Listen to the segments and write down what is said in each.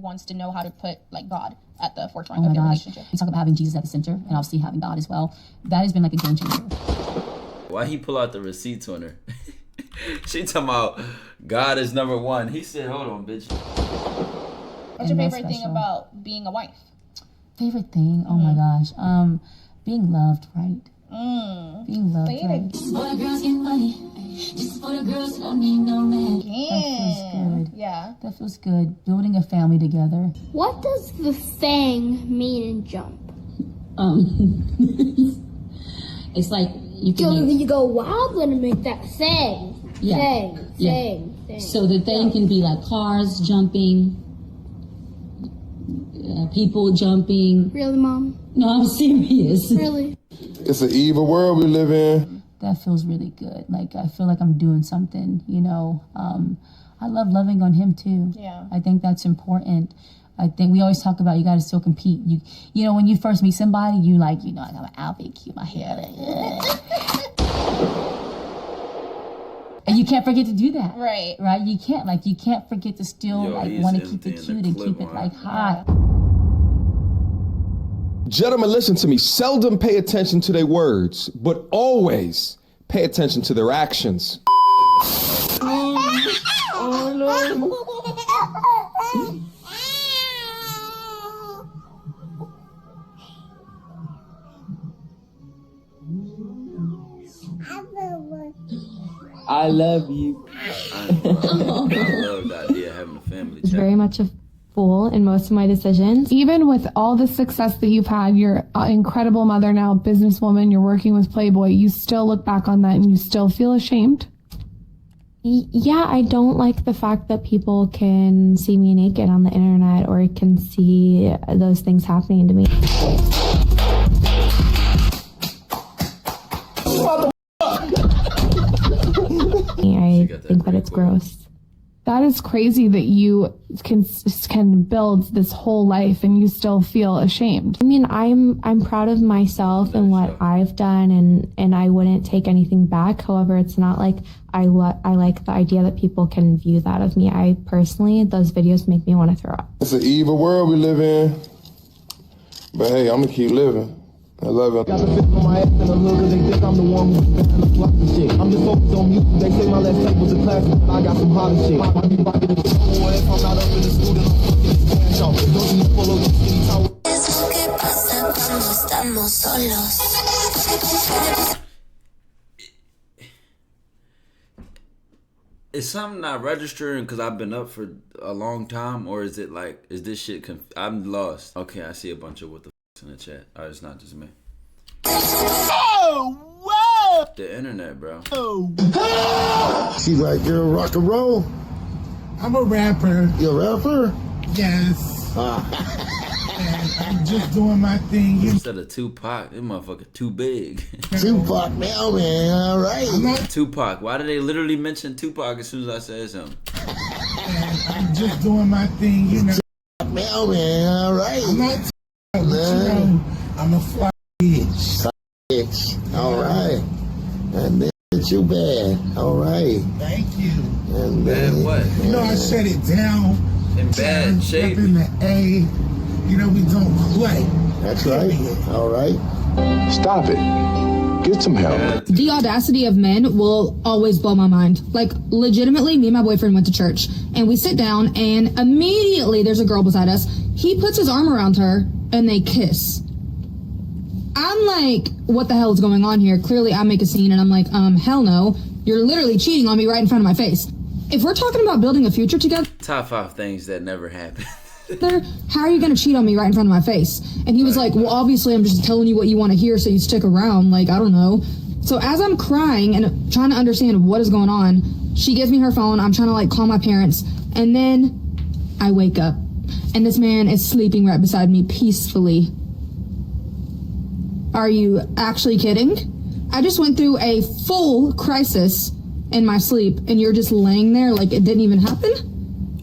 wants to know how to put like God at the forefront of your relationship. You talk about having Jesus at the center and obviously having God as well. That has been like a game changer. Why he pull out the receipts on her? She talking about God is number one. He said, hold on, bitch. What's your favorite thing about being a wife? Favorite thing? Oh my gosh. Being loved, right? Being loved, right? For the girls get money. Just for the girls don't need no man. That feels good. Yeah. That feels good. Building a family together. What does the thing mean in jump? It's like you can you go, wow, I'm gonna make that thing. Yeah. Thing. So the thing can be like cars jumping, people jumping. Really, Mom? No, I'm serious. Really? It's an evil world we live in. That feels really good. Like, I feel like I'm doing something, you know. I love loving on him too. Yeah. I think that's important. I think we always talk about you got to still compete. You know, when you first meet somebody, you like, you know, I got my outfit cute, my hair. And you can't forget to do that. Right. Right? You can't forget to still want to keep it cute and keep it like hot. Gentlemen, listen to me. Seldom pay attention to their words, but always pay attention to their actions. Oh no. I love you. I love the idea of having a family. It's very much a fool in most of my decisions. Even with all the success that you've had, you're an incredible mother now, businesswoman, you're working with Playboy, you still look back on that and you still feel ashamed? Yeah, I don't like the fact that people can see me naked on the internet or can see those things happening to me. I think that it's gross. That is crazy that you can build this whole life and you still feel ashamed. I mean, I'm proud of myself and what I've done, and I wouldn't take anything back. However, it's not like I like the idea that people can view that of me. I personally, those videos make me want to throw up. It's an evil world we live in, but hey, I'm gonna keep living. I love it. Got the fist on my ass in the hood, they think I'm the one who's behind the flock and shit. I'm just focused on music, they say my last tape was a classic, but I got some hotter shit. I be rocking the show, if I'm not up in the studio, I'm fucking smash off. Don't you follow the skinny tower. Is something not registering because I've been up for a long time, or is it like, is this shit I'm lost. Okay, I see a bunch of what the in the chat. Oh, it's not just me. Oh, wow! The internet, bro. Oh. She's like, you're a rock and roll? I'm a rapper. You're a rapper? Yes. And I'm just doing my thing. Instead of Tupac, this motherfucker too big. Tupac now, man. All right. Tupac. Why did they literally mention Tupac as soon as I said something? And I'm just doing my thing, you know. Tupac now, man. All right. I'm not but you know, I'm a fly bitch. Bitch. All right. And then you bad. All right. Thank you. And bad what? You know, I shut it down. In bad shape. Up in the A. You know, we don't play. That's right. All right. Stop it. Get some help. The audacity of men will always blow my mind. Like, legitimately, me and my boyfriend went to church, and we sit down, and immediately there's a girl beside us. He puts his arm around her, and they kiss. I'm like, what the hell is going on here? Clearly, I make a scene, and I'm like, hell no. You're literally cheating on me right in front of my face. If we're talking about building a future together... Top 5 things that never happened. How are you going to cheat on me right in front of my face? And he was like, well, obviously I'm just telling you what you want to hear so you stick around. Like, I don't know. So as I'm crying and trying to understand what is going on, she gives me her phone. I'm trying to like call my parents. And then I wake up and this man is sleeping right beside me peacefully. Are you actually kidding? I just went through a full crisis in my sleep and you're just laying there like it didn't even happen?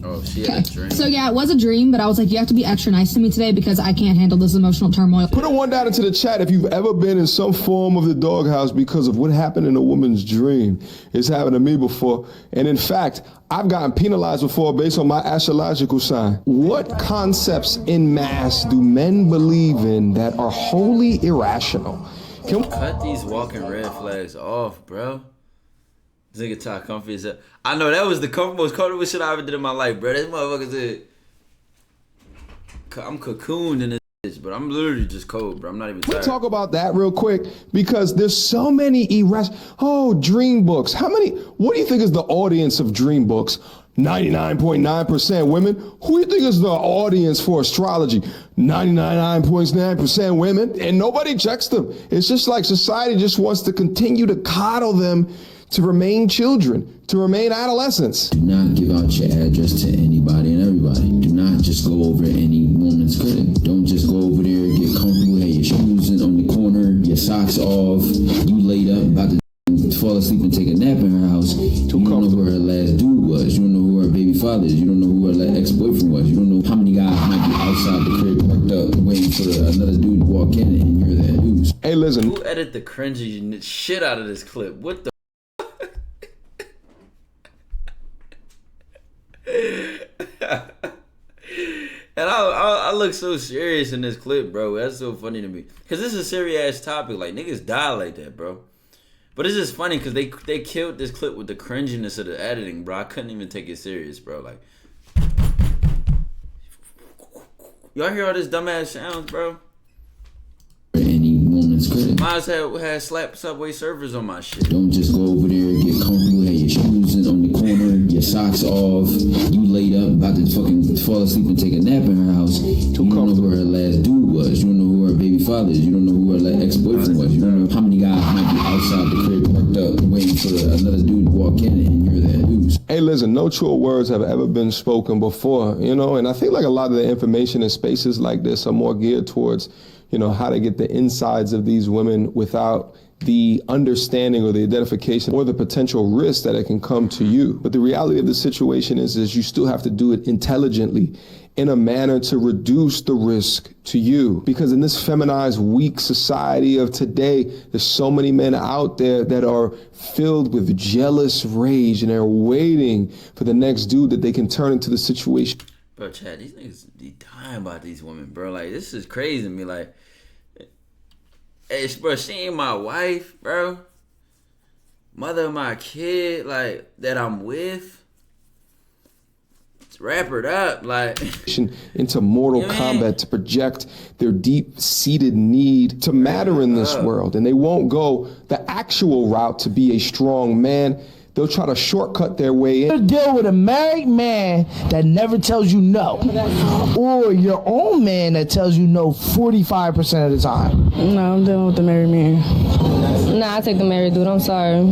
Oh, she had a dream. So yeah, it was a dream, but I was like, you have to be extra nice to me today because I can't handle this emotional turmoil. Put a one down into the chat if you've ever been in some form of the doghouse because of what happened in a woman's dream. It's happened to me before. And in fact, I've gotten penalized before based on my astrological sign. What concepts in mass do men believe in that are wholly irrational? Cut these walking red flags off, bro. This nigga Ty comfy as hell. I know that was the most comfortable shit I ever did in my life, bro. This motherfucker said, I'm cocooned in this bitch, but I'm literally just cold, bro. I'm not even tired. Let's talk about that real quick because there's so many dream books. What do you think is the audience of dream books? 99.9% women. Who do you think is the audience for astrology? 99.9% women, and nobody checks them. It's just like society just wants to continue to coddle them to remain children, to remain adolescents. Do not give out your address to anybody and everybody. Do not just go over any woman's crib. Don't just go over there, get comfortable, have your shoes in on the corner, your socks off, you laid up about to fall asleep and take a nap in her house. You don't know who her last dude was. You don't know who her baby father is. You don't know who her ex-boyfriend was. You don't know how many guys might be outside the crib parked up waiting for another dude to walk in and you're that dude. Hey, listen. Who edited the cringy shit out of this clip? What the and I look so serious in this clip, bro. That's so funny to me. Because this is a serious ass topic. Like, niggas die like that, bro. But it's just funny because they killed this clip with the cringiness of the editing, bro. I couldn't even take it serious, bro. Like, y'all hear all this dumbass sounds, bro? Any woman's crib. Might had slap Subway servers on my shit. Don't just go over there, get comfortable, have your shoes in on the corner, your socks off, you laid up about to fucking fall asleep and take a nap in her house. You don't know who her last dude was. You don't know who her baby father is. You don't know who her ex-boyfriend was. You don't know how many guys might be outside the crib parked up waiting for another dude to walk in and you're that dude. Hey, listen, no true words have ever been spoken before, you know, and I think like a lot of the information in spaces like this are more geared towards, you know, how to get the insides of these women without the understanding or the identification or the potential risk that it can come to you. But the reality of the situation is you still have to do it intelligently in a manner to reduce the risk to you. Because in this feminized, weak society of today, there's so many men out there that are filled with jealous rage and they're waiting for the next dude that they can turn into the situation. Bro, Chad, these niggas be dying about these women, bro. Like, this is crazy to me. Like, hey, bro, she ain't my wife, bro. Mother of my kid, like, that I'm with. Let's wrap her up, like. Into mortal combat to project their deep-seated need to matter in this world. And they won't go the actual route to be a strong man. They'll try to shortcut their way in. You deal with a married man that never tells you no, or your own man that tells you no 45% of the time. No, I'm dealing with the married man. Nah, I take the married dude. I'm sorry.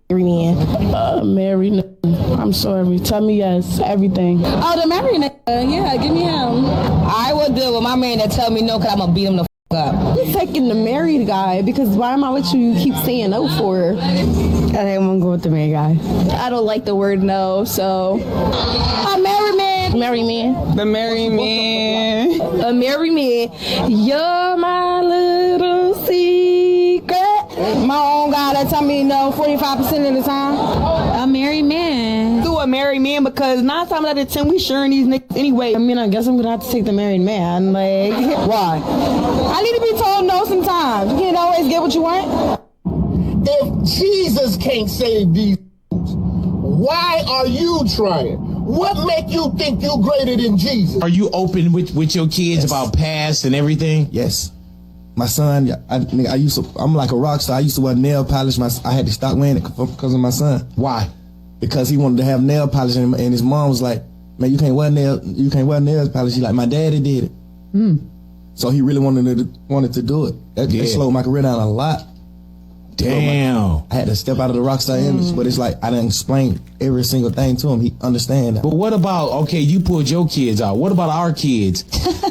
Married man. Married. I'm sorry. Tell me yes. Everything. Oh, the married nigga. Yeah, give me him. I will deal with my man that tell me no because I'm going to beat him the up. You're taking the married guy because why am I with you? You keep saying no for? I think I'm gonna go with the married guy. I don't like the word no, so a married man. Married man. The married man. A married man. You're my little secret. My own guy that tell me no 45% of the time. A married man. Do a married man because 9 times out of 10 we sharing these niggas anyway. I mean, I guess I'm gonna have to take the married man. Like, why? I need to be told no sometimes. You can't always get what you want. If Jesus can't save these, why are you trying? What make you think you're greater than Jesus? Are you open with your kids about past and everything? Yes. My son, I'm like a rock star. I used to wear nail polish. I had to stop wearing it because of my son. Why? Because he wanted to have nail polish, and his mom was like, "Man, you can't wear nail polish." He like, my daddy did it. So he really wanted to do it. That slowed my career down a lot. Damn. I had to step out of the rock star image, but it's like I didn't explain every single thing to him. He understand that. But what about, okay, you pulled your kids out. What about our kids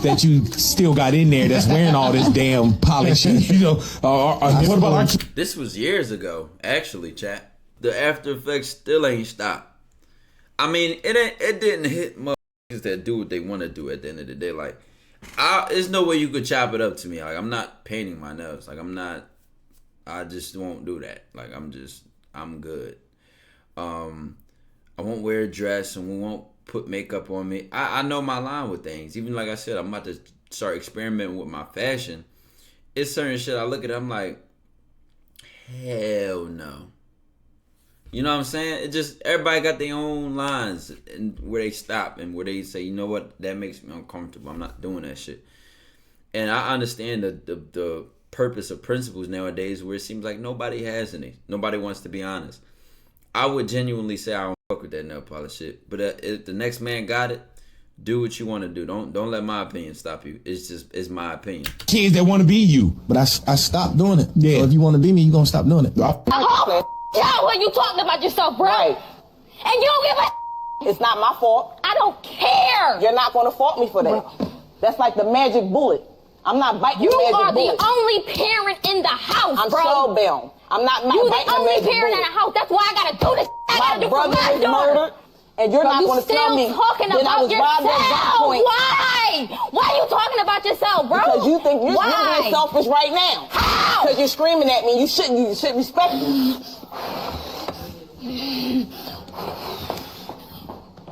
that you still got in there that's wearing all this damn polish? You know, what about our kids? This was years ago, actually, chat. The after effects still ain't stopped. I mean, it didn't hit motherfuckers that do what they want to do at the end of the day. Like, there's no way you could chop it up to me. Like, I'm not painting my nails. Like, I just won't do that. Like, I'm good. I won't wear a dress and we won't put makeup on me. I know my line with things. Even like I said, I'm about to start experimenting with my fashion. It's certain shit I look at, I'm like, hell no. You know what I'm saying? It just, everybody got their own lines and where they stop and where they say, you know what, that makes me uncomfortable. I'm not doing that shit. And I understand the purpose of principles nowadays where it seems like nobody has any. Nobody wants to be honest. I would genuinely say I don't fuck with that nail polish shit. But if the next man got it, do what you want to do. Don't let my opinion stop you. It's my opinion. Kids that want to be you. But I stopped doing it. Yeah. So if you want to be me, you're going to stop doing it. Yeah, when you talking about yourself, bro. Right. And you don't give a It's not my fault. I don't care. You're not going to fault me for that. Bro. That's like the magic bullet. I'm not biting the magic bullet. You are the only parent in the house, I'm bro. I'm spellbound. I'm not biting the magic bullet. You're the only parent in the house. That's why I got to do this. I got to do for my daughter. Murdered, and you're not going to tell me talking about yourself. Why? Why are you talking about yourself, bro? Because you think you're being selfish right now. How? Because you're screaming at me. You should respect me.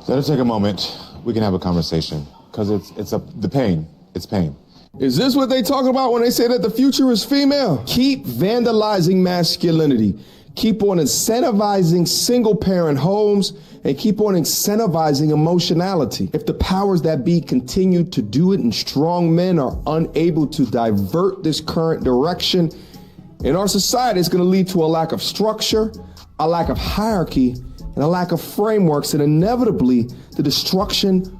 Let us take a moment. We can have a conversation because it's pain. It's pain. Is this what they talk about when they say that the future is female? Keep vandalizing masculinity. Keep on incentivizing single parent homes and keep on incentivizing emotionality. If the powers that be continue to do it and strong men are unable to divert this current direction in our society, it's going to lead to a lack of structure, a lack of hierarchy, and a lack of frameworks, and inevitably the destruction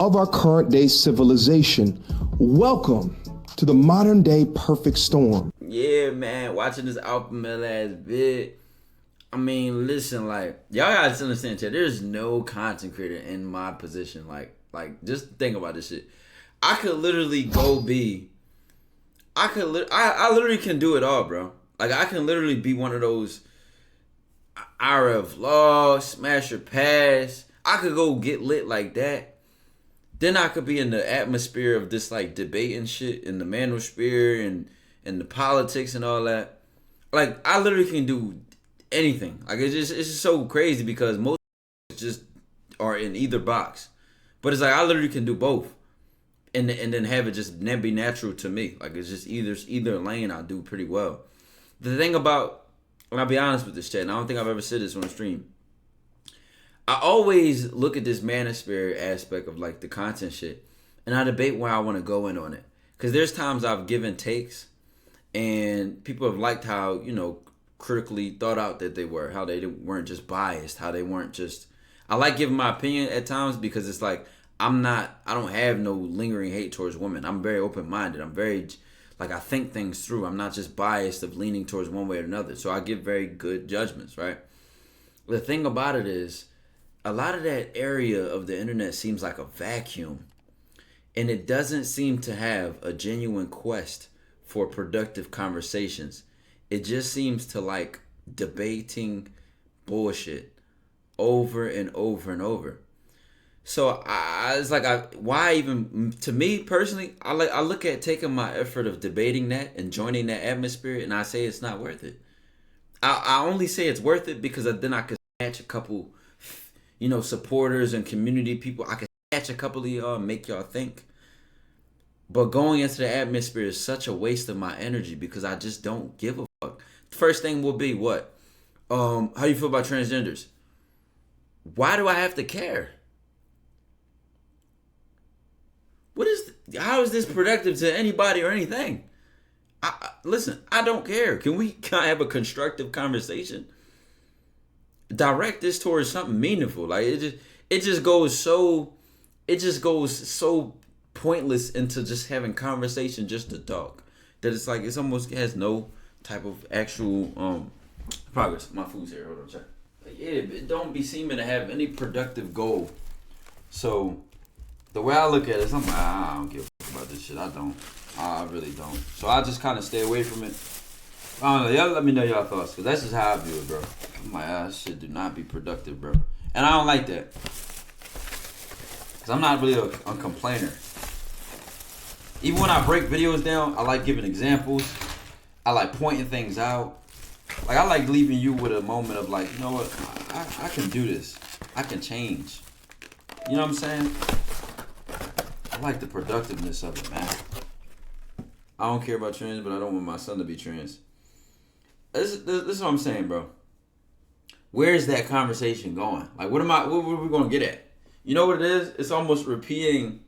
of our current day civilization. Welcome to the modern day perfect storm. Yeah, man, watching this Alpha Male ass bit. I mean, listen, like, y'all gotta understand, chat, there's no content creator in my position. Like, just think about this shit. I could literally go be, I literally can do it all, bro. Like, I can literally be one of those IRA vlogs, smash or pass. I could go get lit like that. Then I could be in the atmosphere of this like debate and shit, in the manosphere and the politics and all that. Like, I literally can do anything. Like, it's just so crazy because most just are in either box. But it's like I literally can do both. And then have it just be natural to me. Like, it's just either lane I do pretty well. The thing about, and I'll be honest with this chat, and I don't think I've ever said this on the stream. I always look at this manosphere aspect of like the content shit, and I debate where I want to go in on it. Because there's times I've given takes, and people have liked how, you know, critically thought out that they were, how they weren't just biased, how they weren't just. I like giving my opinion at times because it's like I don't have no lingering hate towards women. I'm very open-minded. I'm very, like, I think things through. I'm not just biased of leaning towards one way or another. So I give very good judgments, right? The thing about it is, a lot of that area of the internet seems like a vacuum, and it doesn't seem to have a genuine quest for productive conversations. It just seems to like debating bullshit over and over and over. So it's like, why even, to me personally, I look at taking my effort of debating that and joining that atmosphere, and I say it's not worth it. I only say it's worth it because then I could snatch a couple, you know, supporters and community people. I can catch a couple of y'all and make y'all think. But going into the atmosphere is such a waste of my energy because I just don't give a fuck. The first thing will be what? How you feel about transgenders? Why do I have to care? How is this productive to anybody or anything? Listen, I don't care. Can we have a constructive conversation? Direct this towards something meaningful. Like, it just goes so pointless into just having conversation just to talk that it's like it almost has no type of actual progress. My food's here. Hold on, check. Like, yeah, it don't be seeming to have any productive goal. So the way I look at it is, I'm like, I don't give a fuck about this shit. I really don't. So I just kind of stay away from it. I don't know. Y'all let me know y'all thoughts, because that's just how I view it, bro. I'm like, shit do not be productive, bro. And I don't like that. Because I'm not really a complainer. Even when I break videos down, I like giving examples. I like pointing things out. Like, I like leaving you with a moment of like, you know what? I can do this. I can change. You know what I'm saying? I like the productiveness of it, man. I don't care about trans, but I don't want my son to be trans. This is what I'm saying, bro. Where is that conversation going? Like, what are we going to get at? You know what it is? It's almost repeating,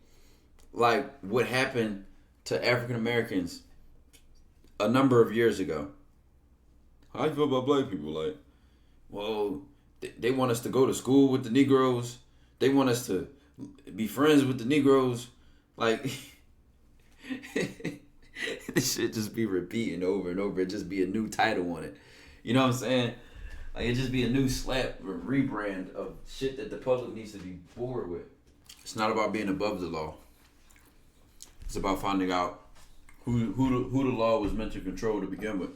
like, what happened to African Americans a number of years ago. How do you feel about black people? Like, well, they want us to go to school with the Negroes. They want us to be friends with the Negroes. Like, this shit just be repeating over and over. It just be a new title on it. You know what I'm saying? Like, it just be a new slap or rebrand of shit that the public needs to be bored with. It's not about being above the law. It's about finding out who the law was meant to control to begin with.